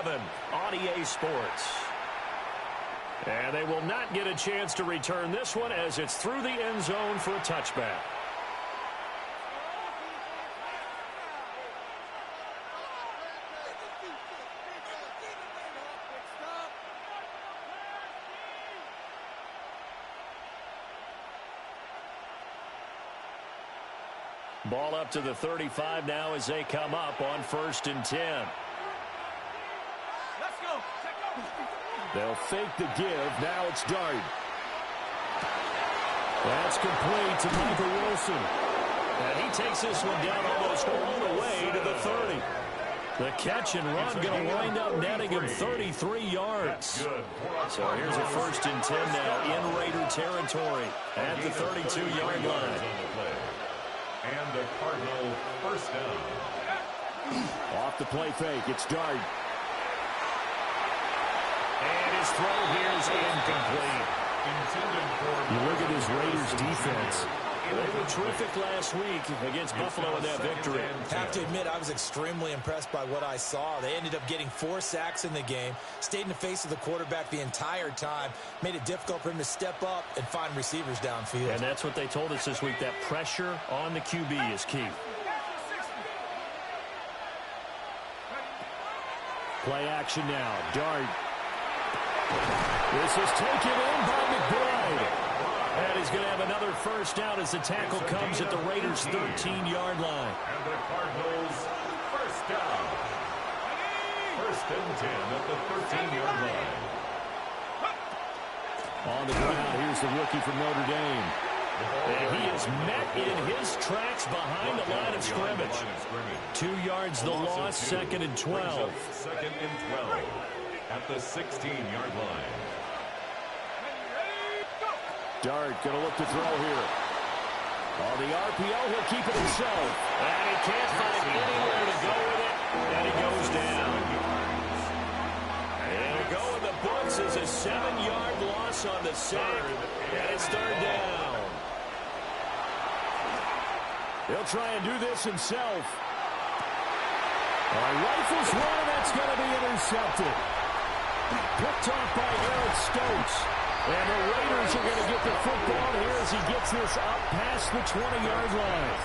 7 on EA Sports. And they will not get a chance to return this one as it's through the end zone for a touchback. Ball up to the 35 now as they come up on 1st and 10. Let's go. They'll fake the give. Now it's Dart. That's complete to Michael Wilson. And he takes this one down almost all the way to the 30. The catch and run going to wind up netting him 33 yards. So here's a 1st and 10 now in Raider territory at the 32-yard line. And the Cardinal first down. Off the play fake, it's Dart. And his throw here is incomplete. You look at this Raiders defense. They were terrific last week against Buffalo in that victory. I have to admit, I was extremely impressed by what I saw. They ended up getting 4 sacks in the game, stayed in the face of the quarterback the entire time, made it difficult for him to step up and find receivers downfield. And that's what they told us this week, that pressure on the QB is key. Play action now. Dart. This is taken in by McBride. And he's going to have another first down as the tackle comes at the Raiders' 13-yard line. And the Cardinals first down. 1st and 10 at the 13-yard line. On the ground, here's the rookie from Notre Dame. And he is met in his tracks behind the line of scrimmage. 2 yards the loss, 2nd and 12. 2nd and 12 at the 16-yard line. Dart going to look to throw here. On the RPO, he'll keep it himself. And he can't find anywhere to go with it. And he goes down. And it'll go in the books as a 7-yard loss on the sack. And it's 3rd down. He'll try and do this himself. Rifles one, and that's going to be intercepted. Picked off by Eric Stokes. And the Raiders are going to get the football here as he gets this up past the 20-yard line.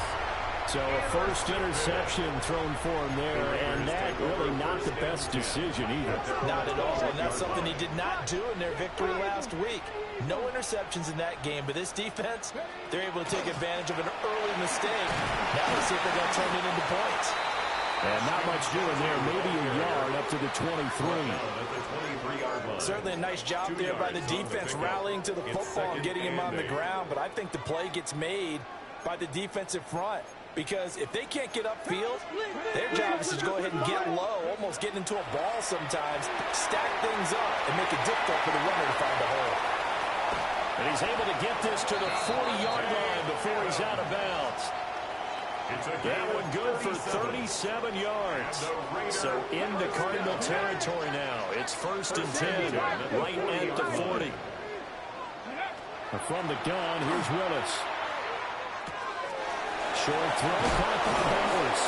So a first interception thrown for him there, and that really not the best decision either. Not at all, and that's something he did not do in their victory last week. No interceptions in that game, but this defense, they're able to take advantage of an early mistake. Now let's see if they're going to turn it into points. And not much doing there, maybe a yard up to the 23. Certainly a nice job there by the defense rallying to the football and getting him on the ground, but I think the play gets made by the defensive front. Because if they can't get upfield, their job is to go ahead and get low, almost get into a ball sometimes, stack things up, and make it difficult for the runner to find a hole. And he's able to get this to the 40-yard line before he's out of bounds. That one good for 37 yards. So into Cardinal territory now. It's 1st and 10, right at the 40. From the gun, here's Willis. Short throw, caught by Bowers.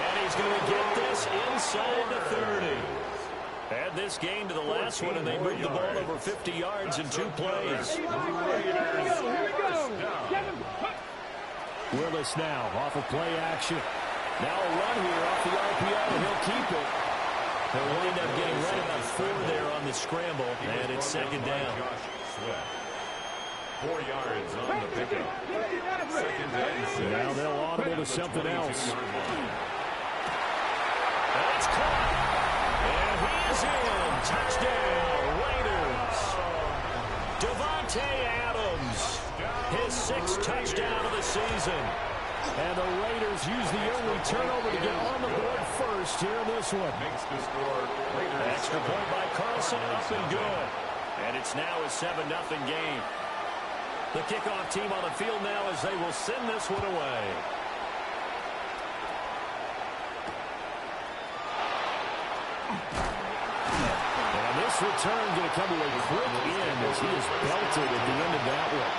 And he's going to get this inside the 30. Add this game to the last one, and they moved the ball over 50 yards in 2 plays. Willis now off of play action. Now a run here off the RPO. He'll keep it. They'll wind up getting right about 4 there on the scramble, and it's 2nd down. 4 yards on the pickup. 2nd and 6. Now they'll audible to something else. That's caught. And he is in. Touchdown, Raiders. Devontae Adams. His 6th touchdown of the season. And the Raiders use the early turnover to get on the board first here in this one. Makes the score. Extra point by Carlson, up and good. And it's now a 7-0 game. The kickoff team on the field now as they will send this one away. And this return going to come away quick in as he is belted at the end of that one.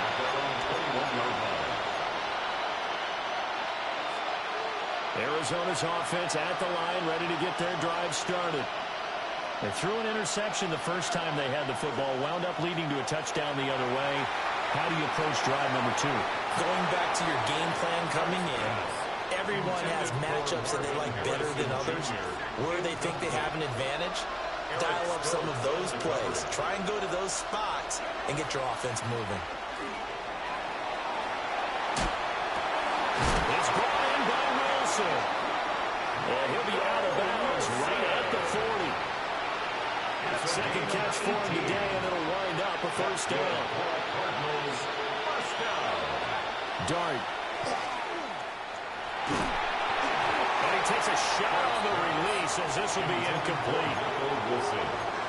Arizona's offense at the line, ready to get their drive started. They threw an interception the first time they had the football, wound up leading to a touchdown the other way. How do you approach drive number 2? Going back to your game plan coming in, everyone has matchups that they like better than others. Where they think they have an advantage, dial up some of those plays. Try and go to those spots and get your offense moving. It's brought in by Wilson. And he'll be out of bounds right at the 40. Second catch for him today, and it'll wind up a first down. Dart. And he takes a shot on the release as this will be incomplete.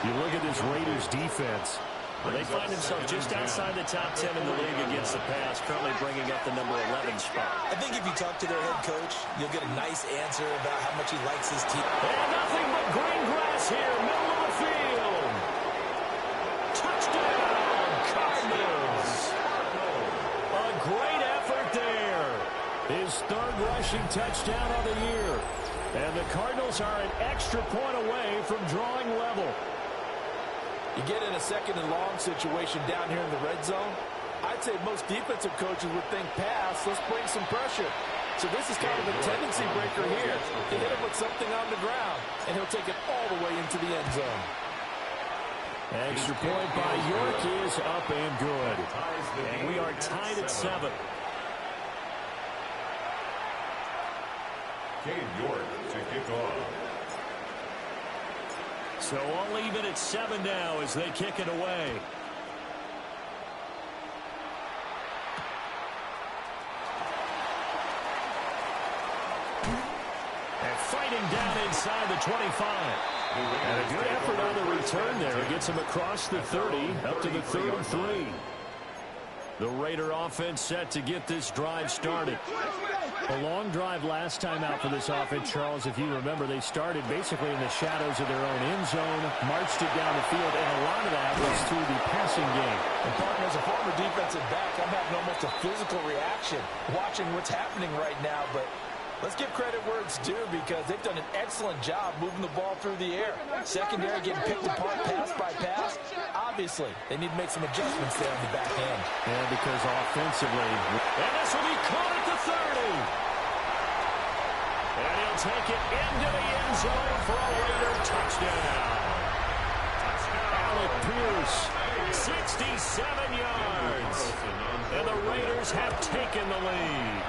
You look at this Raiders defense. Well, they find themselves just outside the top 10 in the league against the pass, currently bringing up the number 11 spot. I think if you talk to their head coach, you'll get a nice answer about how much he likes his team. And nothing but green grass here, middle of the field. Touchdown, Cardinals. A great effort there. His third rushing touchdown of the year. And the Cardinals are an extra point away from drawing level. You get in a second and long situation down here in the red zone, I'd say most defensive coaches would think pass, let's bring some pressure. So this is kind of a tendency breaker here. You hit him with something on the ground, and he'll take it all the way into the end zone. Extra point by York is up and good. And we are tied at 7. Cade York to kick off. So all even at 7 now as they kick it away. And fighting down inside the 25. And a good effort on the return there. It gets him across the 30, up to the 33. The Raider offense set to get this drive started. A long drive last time out for this offense, Charles. If you remember, they started basically in the shadows of their own end zone, marched it down the field, and a lot of that was through the passing game. And partner, as a former defensive back, I'm having almost a physical reaction watching what's happening right now. But let's give credit where it's due because they've done an excellent job moving the ball through the air. Secondary getting picked apart pass by pass. Obviously, they need to make some adjustments there on the back end. Yeah, because offensively. And this will be caught at the 30. And he'll take it into the end zone for a Raider touchdown. Alec Pierce, 67 yards. And the Raiders have taken the lead.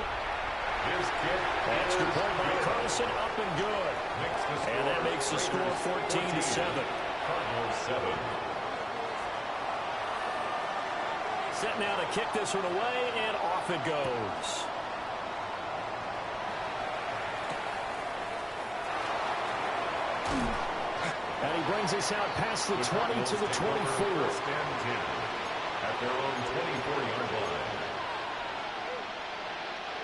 Extra point by Carlson, up and good. And that makes the score 14-7. Cardinals 7. Set now to kick this one away, and off it goes. And he brings us out past the 20 to the 24. At their own 24-yard line.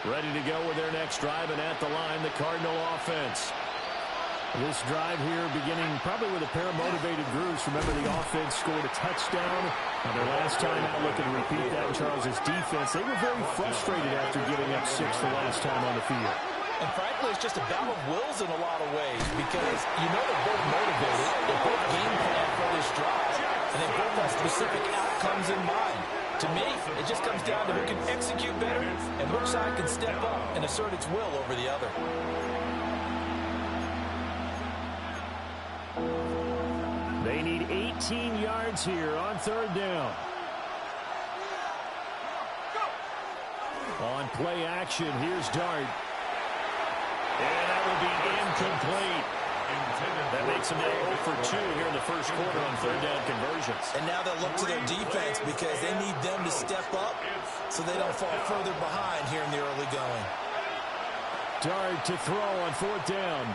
Ready to go with their next drive, and at the line, the Cardinal offense. This drive here beginning probably with a pair of motivated grooves. Remember, the offense scored a touchdown. And their last time out, looking to repeat that, Charles's defense, they were very frustrated after giving up 6 the last time on the field. And frankly, it's just a battle of wills in a lot of ways because you know they're both motivated. They're both game plan for this drive, and they both have specific outcomes in mind. To me, it just comes down to who can execute better and which side can step up and assert its will over the other. They need 18 yards here on third down. On play action, here's Dart. And that will be incomplete. That makes them now 0 for 2 here in the first quarter on third down conversions. And now they'll look to their defense because they need them to step up so they don't fall further behind here in the early going. Dart to throw on fourth down.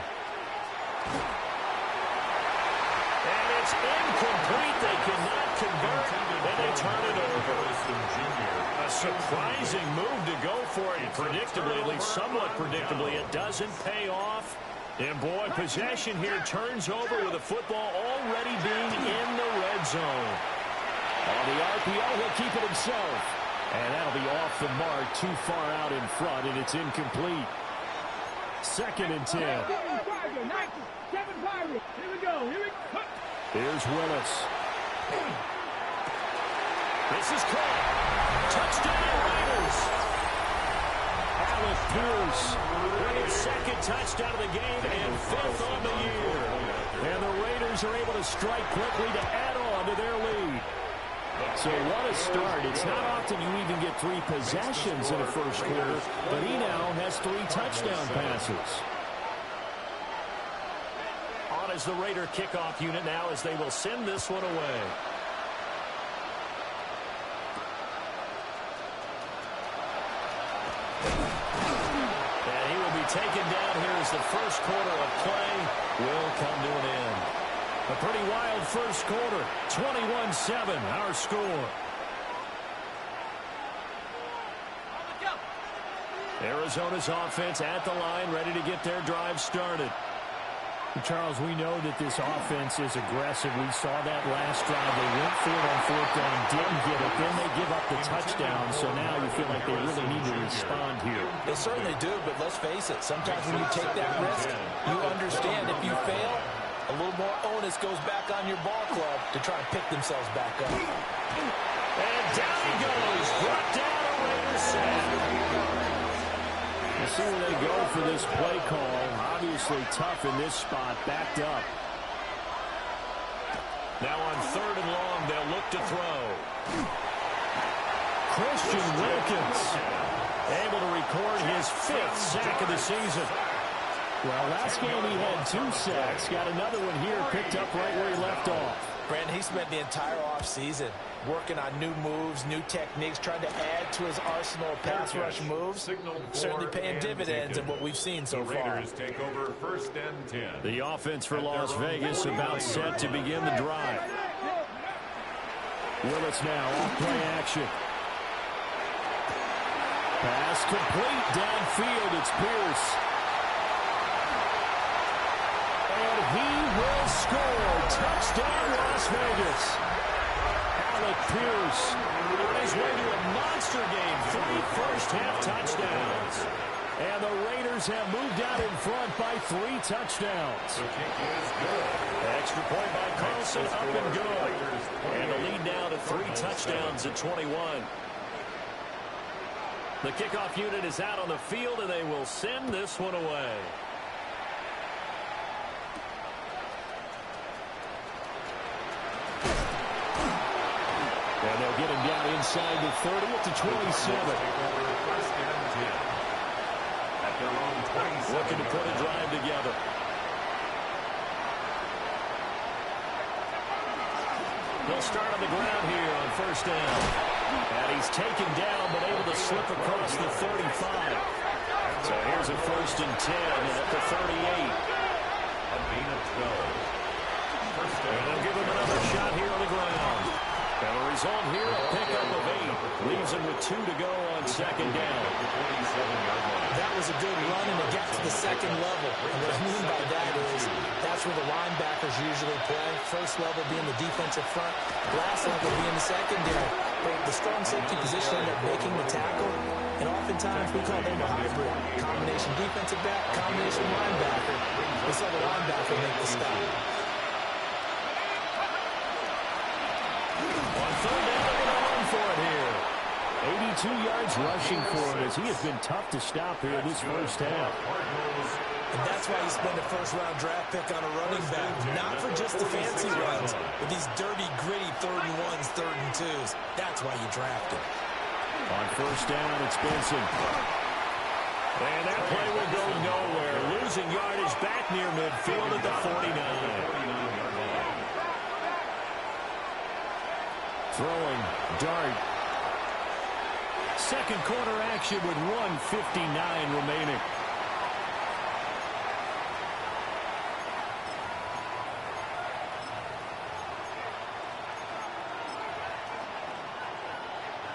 And it's incomplete. They cannot convert, and they turn it over. A surprising move to go for it. Predictably, at least somewhat predictably, it doesn't pay off. And, boy, possession here turns over with the football already being in the red zone. On the RPO, he'll keep it himself. And that'll be off the mark, too far out in front, and it's incomplete. 2nd and 10. Here we go. Here we go. Here's Willis. This is caught. Touchdown, Raiders. Alec Pierce with his second touchdown of the game and fifth on the year. And the Raiders are able to strike quickly to add on to their lead. So what a start. It's not often you even get 3 possessions in a first quarter, but he now has 3 touchdown passes. On is the Raider kickoff unit now as they will send this one away. And he will be taken down here as the first quarter of play will come to an end. A pretty wild first quarter. 21-7, our score. Arizona's offense at the line, ready to get their drive started. Charles, we know that this offense is aggressive. We saw that last drive. They went for it on 4th down, didn't get it. Then they give up the touchdown. So now you feel like they really need to respond here. They certainly do, but let's face it. Sometimes when you take that risk, you understand if you fail, a little more onus goes back on your ball club to try to pick themselves back up. And down he goes. Brought down a Raiders sack. We'll see where they go for this play call. Obviously tough in this spot. Backed up. Now on 3rd and long, they'll look to throw. Christian Wilkins able to record his 5th sack of the season. Well, last game he had 2 sacks. Got another one here, picked up right where he left off. Brandon, he spent the entire offseason working on new moves, new techniques, trying to add to his arsenal of pass rush moves. Certainly paying dividends in what we've seen so far. Raiders take over 1st and 10. The offense for Las Vegas about set to begin the drive. Willis now off play action. Pass complete downfield. It's Pierce. And he will score. Touchdown, Las Vegas. Alec Pierce on his way to a monster game. 3 first-half touchdowns. And the Raiders have moved out in front by 3 touchdowns. The kick is good. Extra point by Carlson, up and good. And the lead now to 3 touchdowns at 21. The kickoff unit is out on the field, and they will send this one away. And they'll get him down inside the 30 at the 27. Looking to put a drive together. They'll start on the ground here on 1st down. And he's taken down, but able to slip across the 35. So here's a 1st and 10 at the 38. A gain of 12. And they'll give him another shot here on the ground. And the result here, a pickup of 8. Leaves him with 2 to go on 2nd down. That was a good run, and it got to the 2nd level. And what I mean by that is that's where the linebackers usually play. First level being the defensive front. Last level being the secondary. But the strong safety position ended up making the tackle. And oftentimes we call them a hybrid. Combination defensive back, combination linebacker. We saw the linebacker make the stop. On 3rd down, they're going to run for it here. 82 yards rushing for him as he has been tough to stop here this first half. And that's why you spend a first-round draft pick on a running back. Not for just the fancy runs, but these dirty, gritty 3rd and 1s, 3rd and 2s. That's why you draft him. On 1st down, it's Benson. And that play will go nowhere. Losing yardage back near midfield at the 49. Throwing, dart. 2nd quarter action with 1:59 remaining.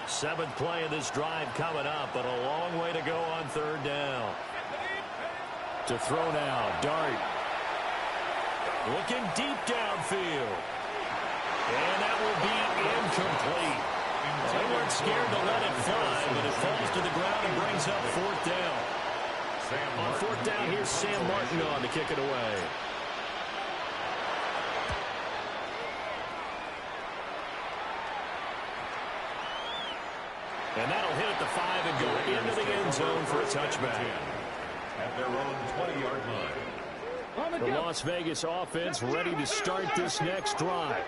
Seventh play of this drive coming up, but a long way to go on 3rd down. To throw now, dart. Looking deep downfield. And that will be incomplete. They weren't scared to let it fly, but it falls to the ground and brings up 4th down. On 4th down, here's Sam Martin on to kick it away. And that'll hit at the 5 and go into the end zone for a touchback. At their own 20-yard line. The Las Vegas offense ready to start this next drive.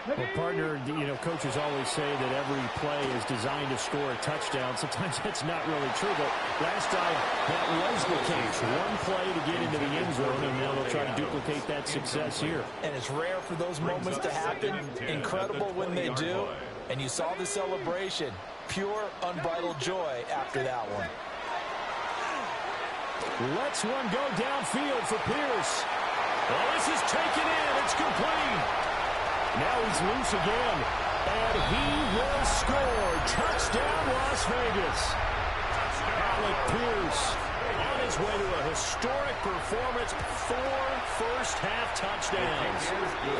Well, partner, coaches always say that every play is designed to score a touchdown. Sometimes that's not really true, but last time that was the case. One play to get into the end zone, and now they'll try to duplicate that success here. And it's rare for those moments to happen. Incredible when they do. And you saw the celebration. Pure, unbridled joy after that one. Lets one go downfield for Pierce. Well, this is taken in. It's complete. Now he's loose again, and he will score. Touchdown, Las Vegas. Alec Pierce on his way to a historic performance, 4 first-half touchdowns.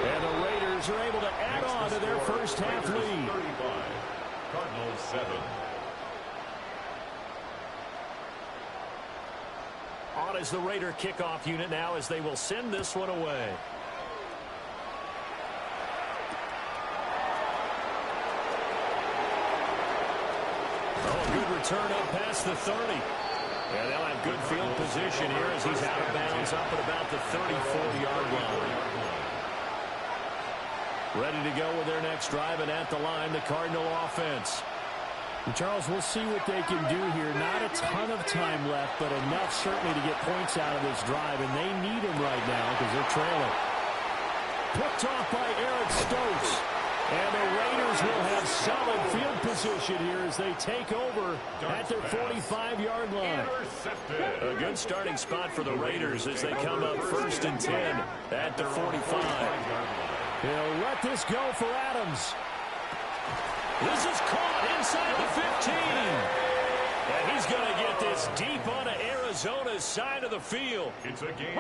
And the Raiders are able to add on to their first-half lead. Cardinals 7. On is the Raider kickoff unit now as they will send this one away. Good return up past the 30. And they'll have good field position here as he's out of bounds up at about the 34-yard line. Ready to go with their next drive, and at the line, the Cardinal offense. And Charles, we'll see what they can do here. Not a ton of time left, but enough certainly to get points out of this drive, and they need them right now because they're trailing. Picked off by Eric Stokes. And the Raiders will have solid field position here as they take over at their 45-yard line. A good starting spot for the Raiders as they come up 1st and 10 at the 45. He'll let this go for Adams. This is caught inside the 15. And he's going to get this deep onto Arizona's side of the field.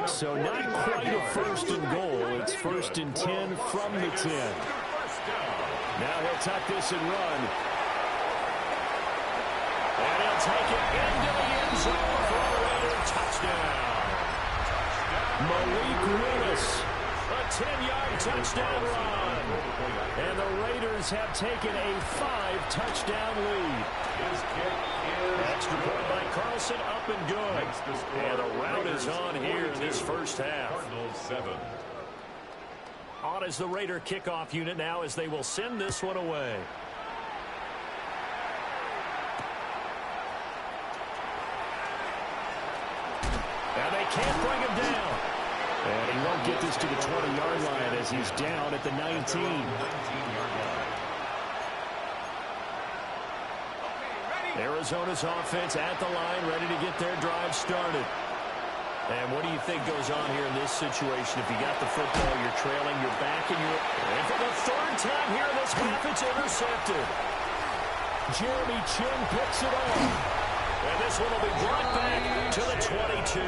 So not quite a 1st and goal. It's 1st and 10 from the 10. Now he'll tuck this and run. And he'll take it into the end zone for a Raider touchdown. Malik Willis, a 10-yard touchdown run. And the Raiders have taken a 5-touchdown lead. Extra point by Carlson, up and good. And a rout is on here in this first half. Cardinals 7. On is the Raider kickoff unit now as they will send this one away. And they can't bring him down. And he won't get this to the 20-yard line as he's down at the 19. Arizona's offense at the line, ready to get their drive started. And what do you think goes on here in this situation? If you got the football, you're trailing, you're back, and for the 3rd time here in this half, it's intercepted. Jeremy Chin picks it up. And this one will be brought back to the 22.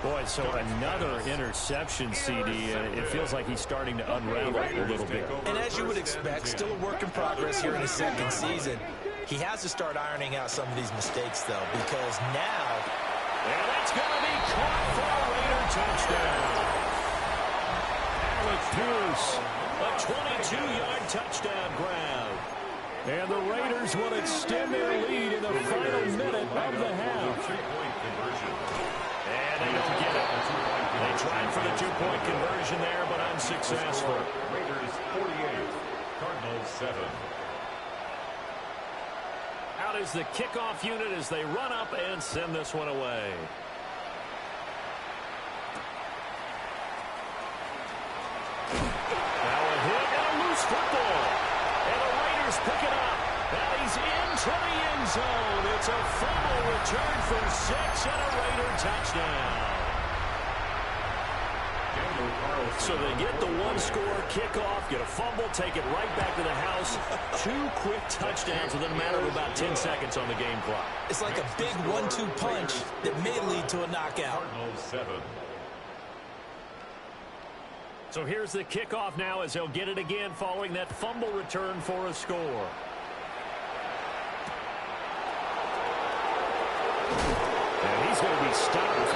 Boy, so another interception, CD. It feels like he's starting to unravel a little bit. And as you would expect, still a work in progress here in his 2nd season. He has to start ironing out some of these mistakes, though, because now... And that's going to be caught for a Raider touchdown. Alec Pierce, a 22-yard touchdown grab. And the Raiders will extend their lead in the final minute of the half. And they don't get it. They tried for the 2-point conversion there, but unsuccessful. Raiders 48, Cardinals 7. Out is the kickoff unit as they run up and send this one away. Now a hit and a loose football. And the Raiders pick it up. And he's into the end zone. It's a fumble return for 6 and a Raider touchdown. So they get the 1-score kickoff, get a fumble, take it right back to the house. 2 quick touchdowns within a matter of about 10 seconds on the game clock. It's like a big 1-2 punch that may lead to a knockout. Cardinals 7. So here's the kickoff now as they'll get it again following that fumble return for a score. And he's going to be stopped with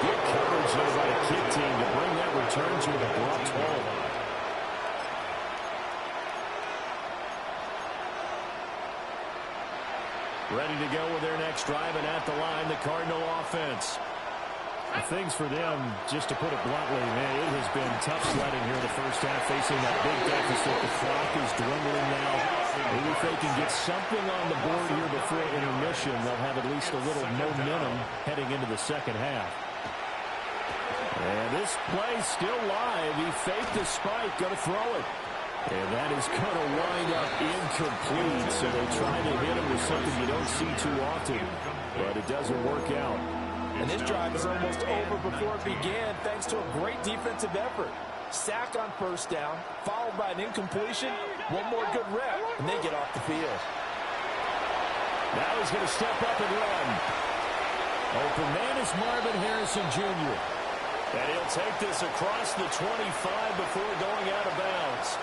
good coverage there by the kick team to bring that return to an abrupt halt. Ready to go with their next drive, and at the line, the Cardinal offense. Things for them, just to put it bluntly, man, it has been tough sledding here in the first half, facing that big deficit. The clock is dwindling now. Maybe if they can get something on the board here before intermission, they'll have at least a little momentum heading into the second half. And this play still live. He faked the spike, going to throw it. And that is going to wind up incomplete. So they try to hit him with something you don't see too often, but it doesn't work out. And this drive is almost over before it began, thanks to a great defensive effort. Sack on first down, followed by an incompletion, one more good rep, and they get off the field. Now he's going to step up and run. Open man is Marvin Harrison Jr. And he'll take this across the 25 before going out of bounds.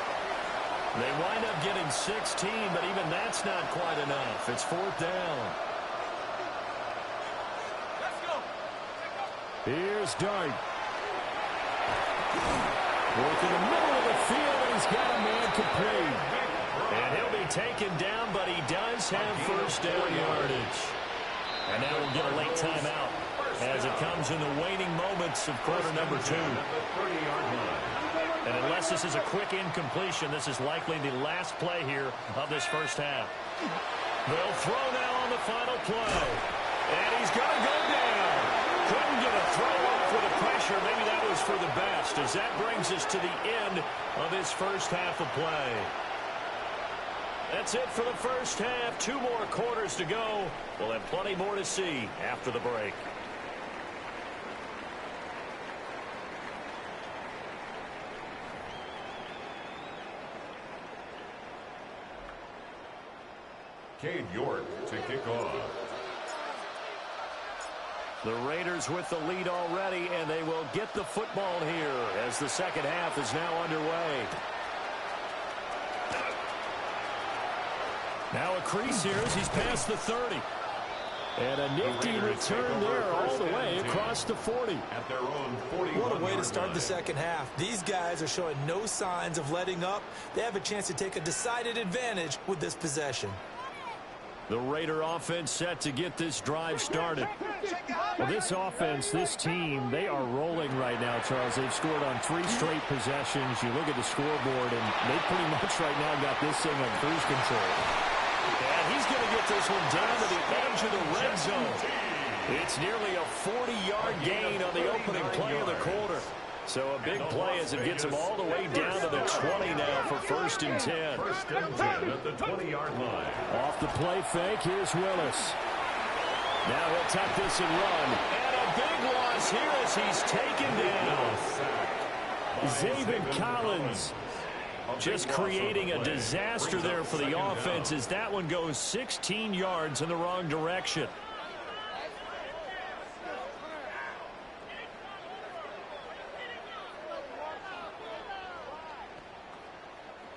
They wind up getting 16, but even that's not quite enough. It's fourth down. Here's Dart. Work in the middle of the field, and he's got a man complete. And he'll be taken down, but he does have first down yardage. And now we'll get a late timeout as it comes in the waning moments of quarter number 2. And unless this is a quick incompletion, this is likely the last play here of this first half. They'll throw now on the final play. And he's going to go down. Couldn't get a throw off with the pressure. Maybe that was for the best, as that brings us to the end of his first half of play. That's it for the first half. 2 more quarters to go. We'll have plenty more to see after the break. Cade York to kick off. The Raiders with the lead already, and they will get the football here as the second half is now underway. Now a crease here as he's past the 30. And a nifty return there all the way across the 40. At their own 41. What a way to start the second half. These guys are showing no signs of letting up. They have a chance to take a decided advantage with this possession. The Raider offense set to get this drive started. Well, this offense, this team, they are rolling right now, Charles. They've scored on 3 straight possessions. You look at the scoreboard, and they pretty much right now got this thing on cruise control. And he's going to get this one down to the edge of the red zone. It's nearly a 40-yard gain on the opening play of the quarter. So a big play as it gets him all the way down to the 20 now for first and 10. First and 10 at the 20-yard line. Off the play fake, here's Willis. Now he'll tuck this and run. And a big loss here as he's taken down. Zaven Collins just creating a disaster there for the offense as that one goes 16 yards in the wrong direction.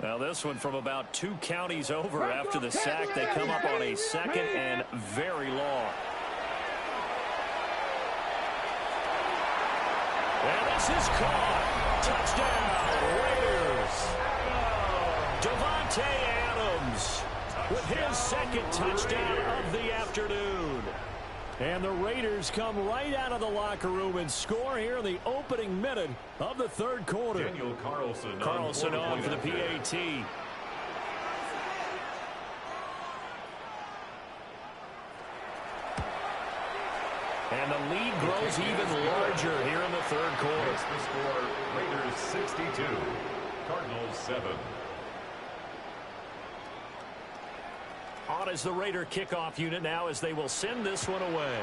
Now this one from about 2 counties over after the sack. They come up on a second and very long. And this is caught. Touchdown, Raiders. Devontae Adams with his second touchdown of the afternoon. And the Raiders come right out of the locker room and score here in the opening minute of the third quarter. Daniel Carlson on for the PAT. And the lead grows even larger here in the third quarter. Makes the score Raiders 62, Cardinals 7. On is the Raider kickoff unit now as they will send this one away.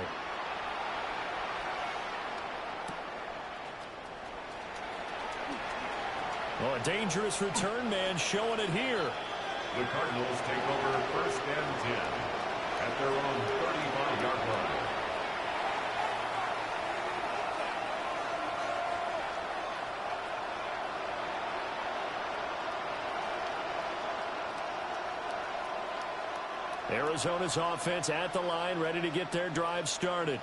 Oh, a dangerous return man showing it here. The Cardinals take over first and 10 at their own 35-yard line. Arizona's offense at the line, ready to get their drive started.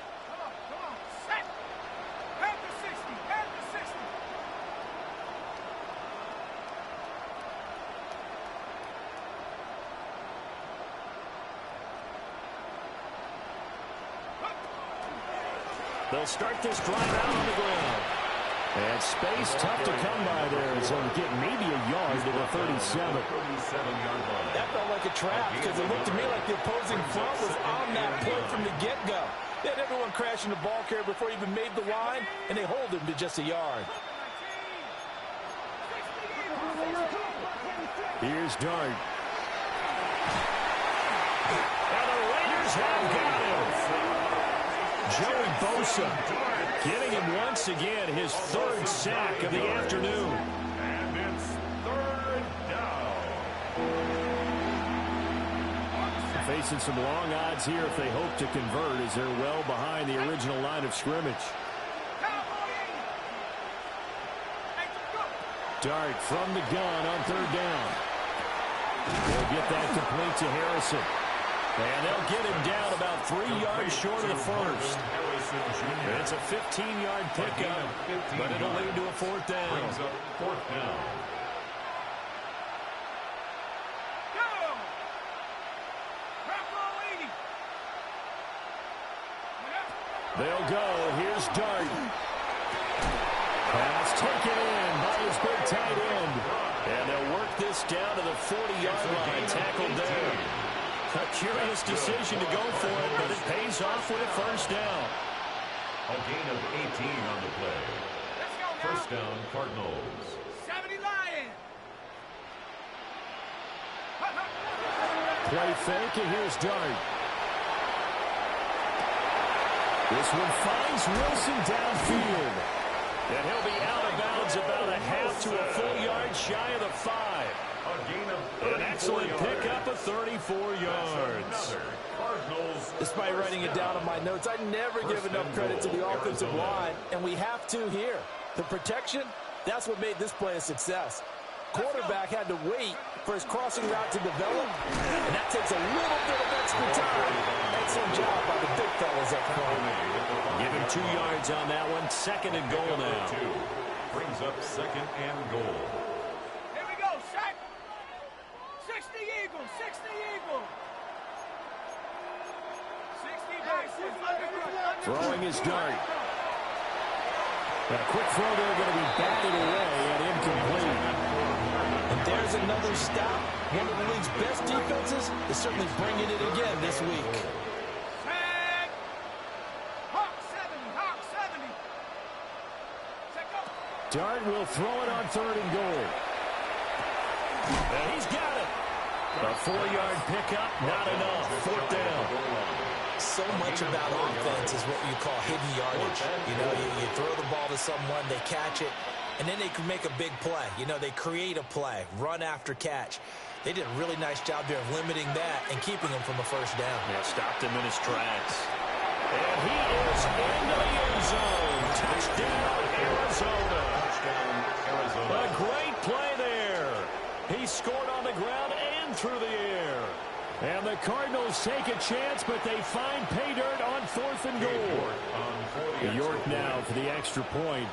They'll start this drive out on the ground. And space tough to come by there as they'll get maybe a yard to the 37. That felt like a trap because it looked to me like the opposing front was on that play from the get-go. They had everyone crashing the ball carrier before he even made the line, and they hold him to just a yard. Here's Dart. And the Raiders have got him. Joey Bosa getting him once again his third sack of the afternoon. And it's third down. Facing some long odds here if they hope to convert as they're well behind the original line of scrimmage. Dart from the gun on third down. They'll get that complete to Harrison. And they'll get him down about 3 yards short of the first. It's a 15-yard pickup, but it'll lead to a fourth down. Brings up fourth down. They'll go. Here's Dart. Pass taken in by his big tight end. And they'll work this down to the 40-yard line, tackled down. A curious decision to go for it, but it pays off with a first down. A gain of 18 on the play. First down, Cardinals. 70 Lions. Play fake, and here's Dart. This one finds Wilson downfield. And he'll be out of bounds about a half to a full yard shy of the 5. A gain of An excellent pickup of 34 yards. Despite writing it down on my notes, I never give enough credit to the offensive line, and we have to here. The protection, that's what made this play a success. Quarterback had to wait for his crossing route to develop, and that takes a little bit of extra time. Excellent job by the big fellas up front. Give him 2 yards on that one. Second and goal now. Brings up second and goal. Here we go, Shaq. 60 Eagles, 60 Eagles. 60 versus. Throwing his Dart. A quick throw there going to be batted away and incomplete. And there's another stop. One of the league's best defenses is certainly bringing it again this week. Tag. Hawk 70, Hawk 70. Check up. Dart will throw it on third and goal. And he's got it. A 4-yard pickup, not enough. Fourth down. So much about offense is what you call hidden yardage. You know, you throw the ball to someone, they catch it, and then they can make a big play. You know, they create a play, run after catch. They did a really nice job there of limiting that and keeping him from a first down. Yeah, stopped him in his tracks. And he is into the end zone. Touchdown, Arizona. A great play there. He scored on the ground and through the air. And the Cardinals take a chance, but they find pay dirt on fourth and goal. York now for the extra point.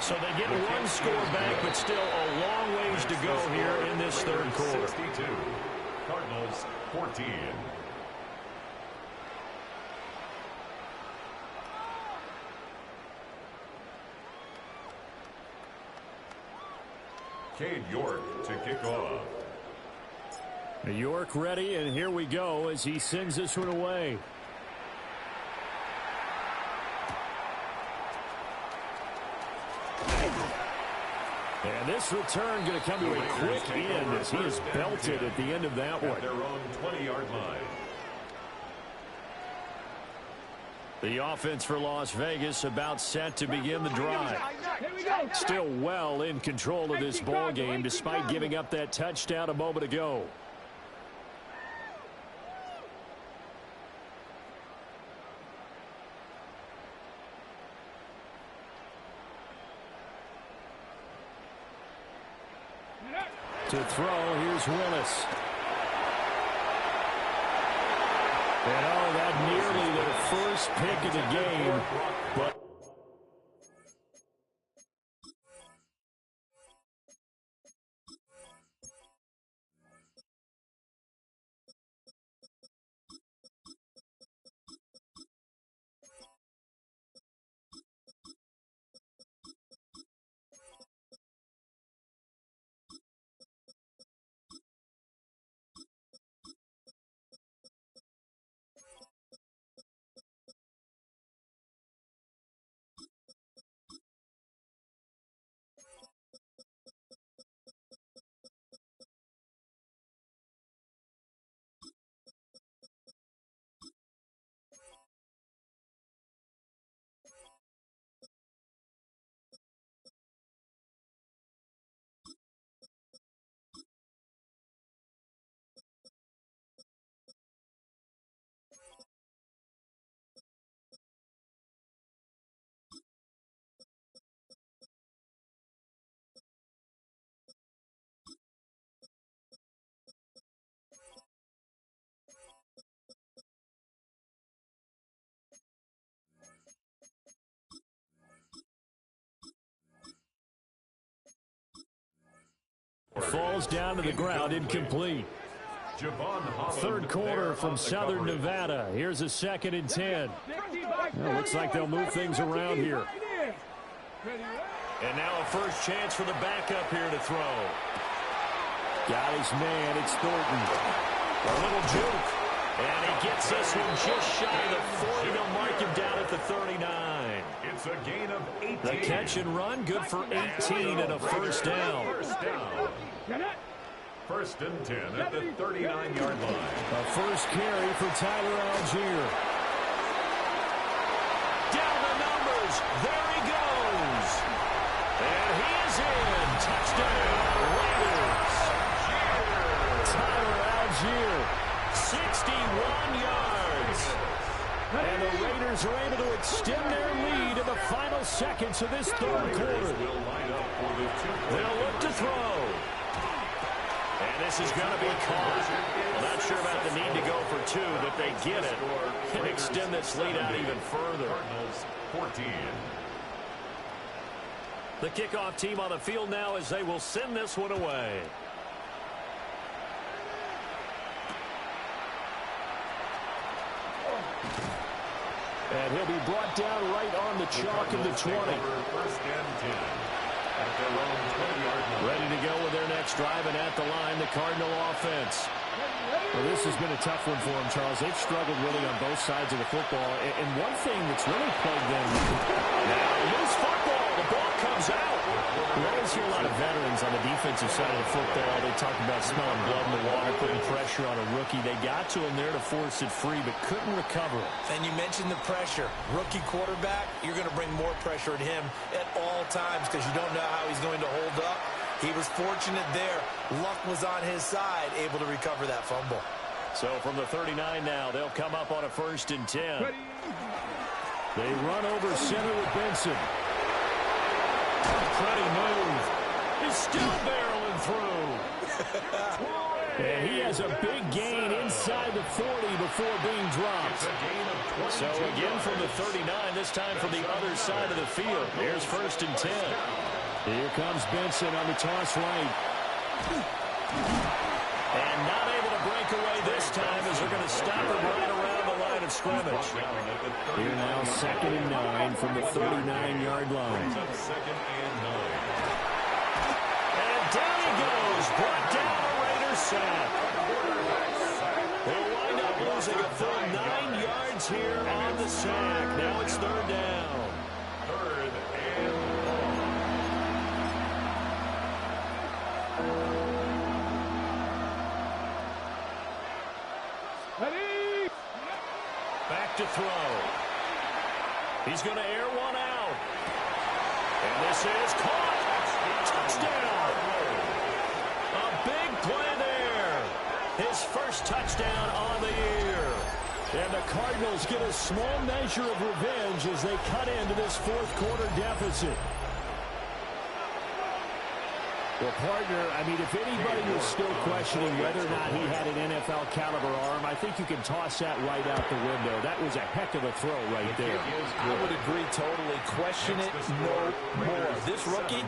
So they get one score back, but still a long ways to go here in this third quarter. 62. Cardinals 14. Cade York to kick off. York ready, and here we go as he sends this one away. And this return going to come to a quick end as he is belted at the end of that one. Their own 20-yard line. The offense for Las Vegas about set to begin the drive. Still well in control of this ball game despite giving up that touchdown a moment ago. To throw, here's Willis. And oh, that nearly their first pick of the game. But falls down to the ground, incomplete. Third quarter from Southern Nevada. Here's a 2nd and 10. Well, looks like they'll move things around here. And now a first chance for the backup here to throw. Got his man. It's Thornton. A little juke. And he gets this one just shy of the 40. They'll mark him down at the 39. It's a gain of 18. The catch and run, good for 18 and a first down. First and 10 at the 39-yard line. A first carry for Tyler Algier. Down the numbers. There he goes. And he is in. Touchdown, Raiders. Tyler Algier, 61 yards. And the Raiders are able to extend their lead in the final seconds of this third quarter. They'll look to throw. And this is going to be caught. I'm not sure about the need to go for 2, but they get it and extend this lead out even further. 14. The kickoff team on the field now as they will send this one away. And he'll be brought down right on the chalk of the 20. First and 10 at their own 20-yard line. Ready to go with their next drive, and at the line, the Cardinal offense. Well, this has been a tough one for them, Charles. They've struggled really on both sides of the football. And one thing that's really plagued them. Now, loose football. The ball comes out. We always hear a lot of veterans on the defensive side of the football. They talk about smelling blood in the water, putting pressure on a rookie. They got to him there to force it free, but couldn't recover it. And you mentioned the pressure. Rookie quarterback, you're going to bring more pressure at him at all times because you don't know how he's going to hold up. He was fortunate there. Luck was on his side, able to recover that fumble. So from the 39 now, they'll come up on a first and 10. They run over center with Benson. Pretty move. He's still barreling through. And he has a big gain inside the 40 before being dropped. So again from the 39, this time from the other side of the field. Here's first and 10. Here comes Benson on the toss right. And not able to break away this time as they're going to stop him right around the line of scrimmage. Here now 2nd and 9 from the 39-yard line. And down he goes. Brought down a Raiders sack. They'll wind up losing a full 9 yards here on the sack. Now it's third down. Third and Back to throw. He's going to air one out. And this is caught. Touchdown. A big play there. His first touchdown on the year. And the Cardinals get a small measure of revenge as they cut into this fourth quarter deficit. Well, partner, I mean, if anybody was still questioning whether or not he had an NFL caliber arm, I think you can toss that right out the window. That was a heck of a throw right there. I would agree totally. Question it no more. This rookie,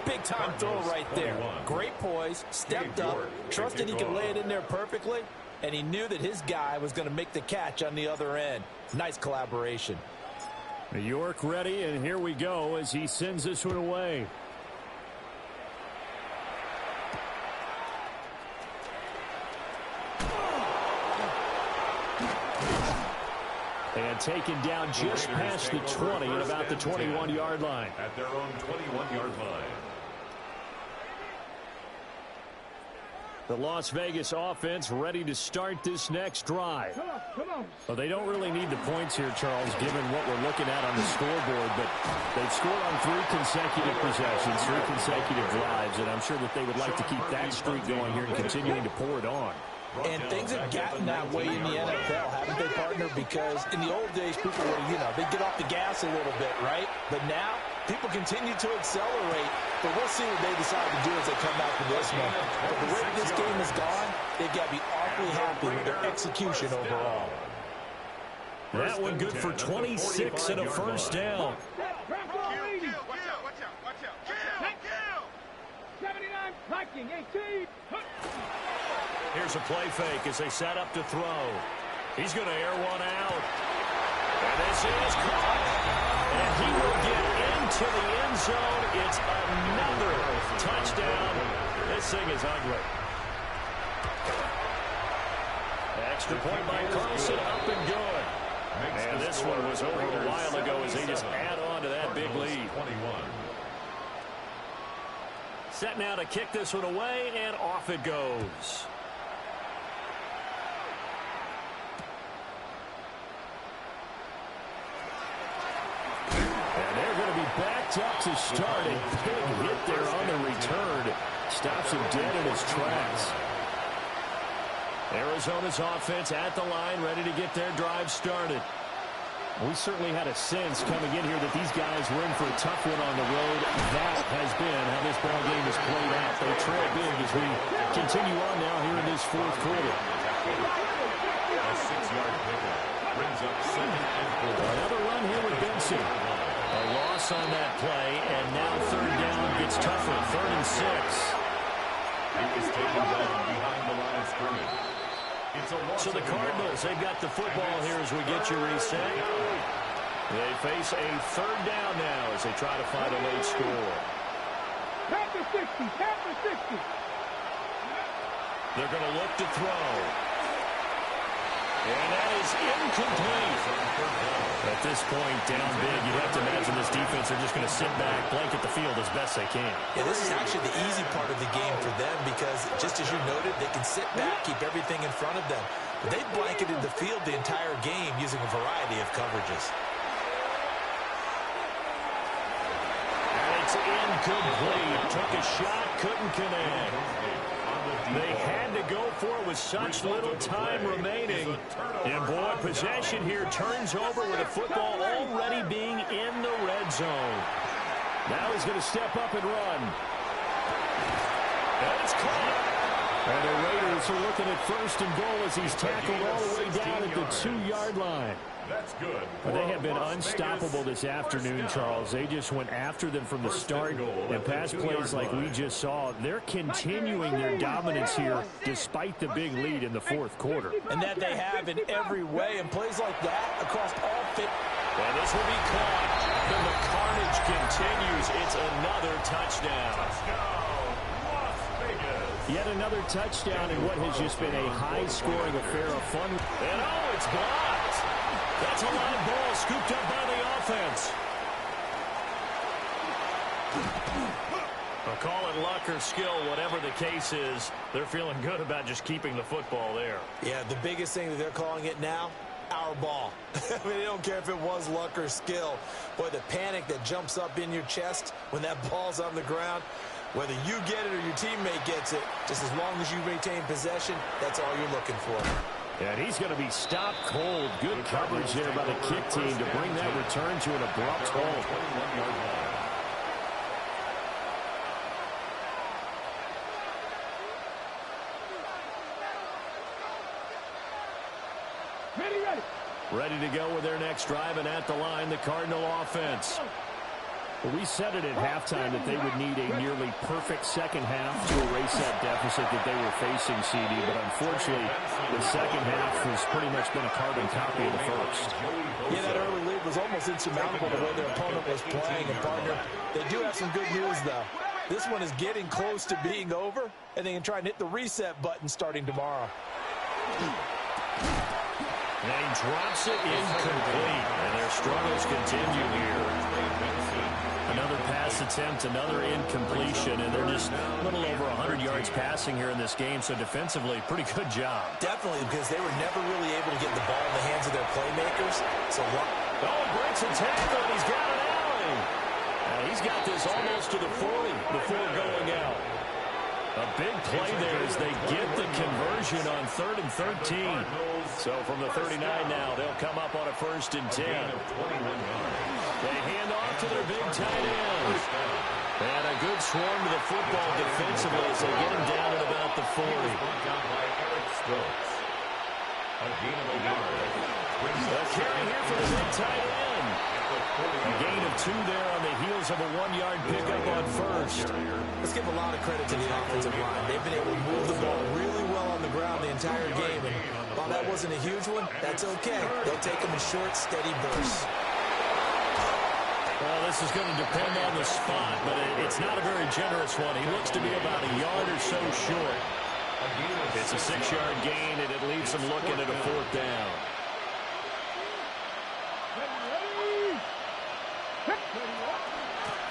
big-time throw right there. Great poise, stepped up, trusted he could lay it in there perfectly, and he knew that his guy was going to make the catch on the other end. Nice collaboration. New York ready, and here we go as he sends this one away. And taken down just past the 20 at about the 21-yard line. At their own 21-yard line. The Las Vegas offense ready to start this next drive. Well, they don't really need the points here, Charles, given what we're looking at on the scoreboard, but they've scored on 3 consecutive possessions, 3 consecutive drives, and I'm sure that they would like to keep that streak going here and continuing to pour it on. And things have gotten that way in the NFL, haven't they, partner? Because in the old days, people would, they'd get off the gas a little bit, right? But now, people continue to accelerate. But we'll see what they decide to do as they come back from this one. But the way this game has gone, they've got to be awfully happy with their execution overall. That one good for 26 and a first down. Watch out. 79 blocking, 18. Here's a play fake as they set up to throw. He's going to air one out. And this is caught. And he will get into the end zone. It's another touchdown. This thing is ugly. Extra point by Carlson, up and good. And this one was over a while ago as they just add on to that big lead. Set now to kick this one away, and off it goes. Backed up to start. A big hit there on the return. Stops him dead in his tracks. Arizona's offense at the line, ready to get their drive started. We certainly had a sense coming in here that these guys were in for a tough one on the road. That has been how this ball game has played out. They trail big as we continue on now here in this fourth quarter. A 6-yard pickup brings up 2nd and 4. Another run here with Benson. A loss on that play, and now 3rd down gets tougher. 3rd and 6. He was taken down behind the line of scrimmage. So the Cardinals, they've got the football here as we get you reset. They face a 3rd down now as they try to find a late score. Panther 60. They're going to look to throw. And that is incomplete. At this point, down big, you'd have to imagine this defense are just going to sit back, blanket the field as best they can. Yeah, this is actually the easy part of the game for them because, just as you noted, they can sit back, keep everything in front of them. But they've blanketed the field the entire game using a variety of coverages. And it's incomplete. Took a shot, couldn't connect. They had to go for it with such little time remaining. And, boy, possession here turns over with the football already being in the red zone. Now he's going to step up and run. And it's caught. And the Raiders are looking at 1st and goal as he's tackled all the way down at the 2-yard line. That's good. They have been unstoppable this afternoon, Charles. They just went after them from the start. And pass plays like we just saw, they're continuing their dominance here despite the big lead in the 4th quarter. And that they have in every way. And plays like that across all 50. And this will be caught. And the carnage continues. It's another touchdown. Yet another touchdown in what has just been a high-scoring affair of fun. And oh, it's blocked. That's a live ball scooped up by the offense. I'll call it luck or skill, whatever the case is. They're feeling good about just keeping the football there. Yeah, the biggest thing that they're calling it now, our ball. I mean, they don't care if it was luck or skill. Boy, the panic that jumps up in your chest when that ball's on the ground, whether you get it or your teammate gets it, just as long as you retain possession, that's all you're looking for. And he's going to be stopped cold. Good coverage there by the kick team to bring that return to an abrupt halt. Ready to go with their next drive, and at the line, the Cardinal offense. Well, we said it at halftime that they would need a nearly perfect second half to erase that deficit that they were facing, CD. But unfortunately, the second half has pretty much been a carbon copy of the first. Yeah, that early lead was almost insurmountable the way their opponent was playing. And, partner, they do have some good news, though. This one is getting close to being over, and they can try and hit the reset button starting tomorrow. And he drops it incomplete, and their struggles continue here. Another pass attempt, another incompletion, and they're just a little over 100 yards passing here in this game, so defensively, pretty good job. Definitely, because they were never really able to get the ball in the hands of their playmakers. So, breaks a tackle, and he's got an alley. He's got this almost to the 40 before going out. A big play there as they get the conversion on 3rd and 13. So from the 39 now, they'll come up on a 1st and 10. They hand off to their big tight end. And a good swarm to the football defensively as they get him down at about the 40. A carry here for the big tight end. A gain of 2 there on the heels of a 1-yard pickup on 1st. Let's give a lot of credit to the offensive line. They've been able to move the ball really well on the ground the entire game. And while that wasn't a huge one, that's okay. They'll take them in short, steady bursts. Well, this is going to depend on the spot, but it's not a very generous one. He looks to be about a yard or so short. It's a 6-yard gain, and it leaves them looking at a 4th down.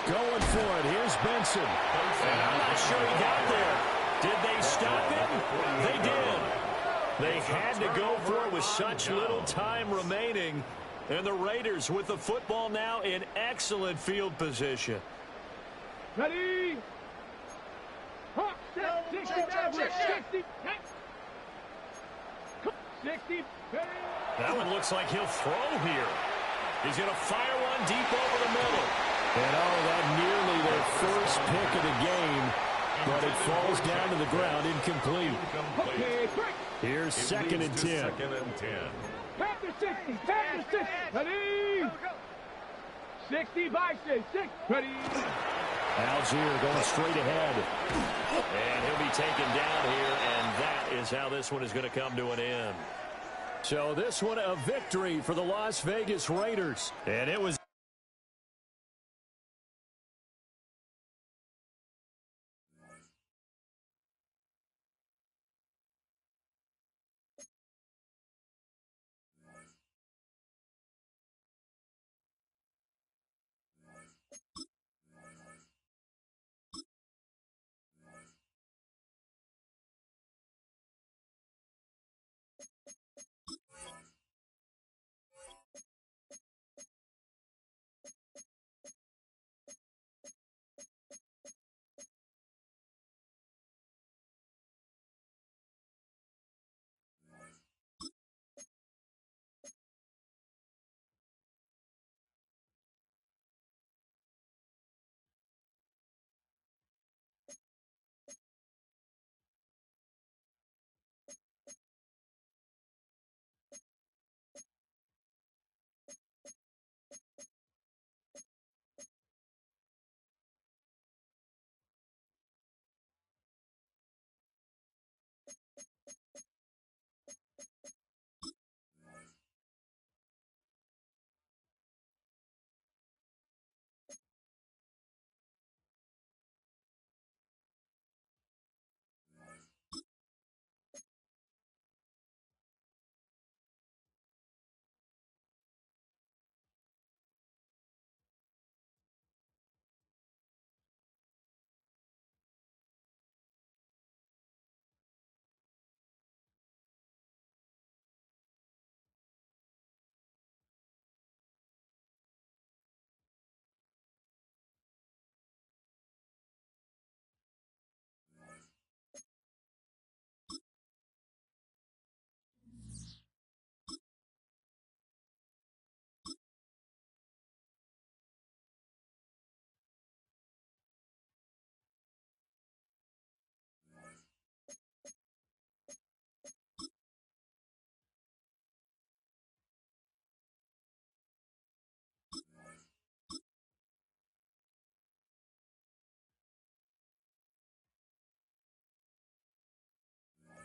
Going for it. Here's Benson. And I'm not sure he got there. Did they stop him? They did. They had to go for it with such little time remaining. And the Raiders with the football now in excellent field position. Ready? 60. That one looks like he'll throw here. He's going to fire one deep over the middle. And that nearly their first pick of the game, but it falls down to the ground incomplete. Here's 2nd and 10. Pass the 60. Ready? 60 by 6. Ready? Algier going straight ahead. And he'll be taken down here, and that is how this one is going to come to an end. So this one a victory for the Las Vegas Raiders. And it was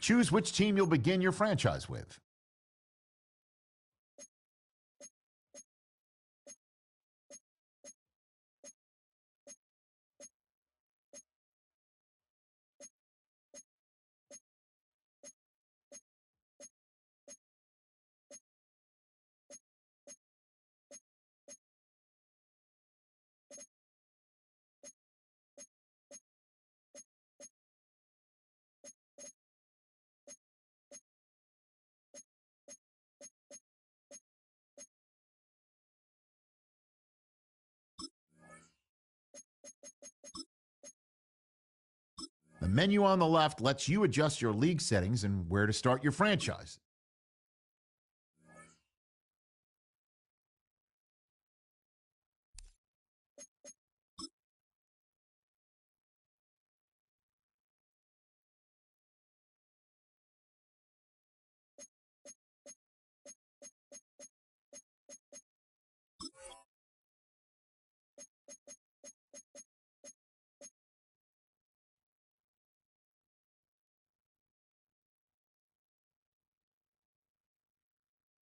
Choose which team you'll begin your franchise with. The menu on the left lets you adjust your league settings and where to start your franchise.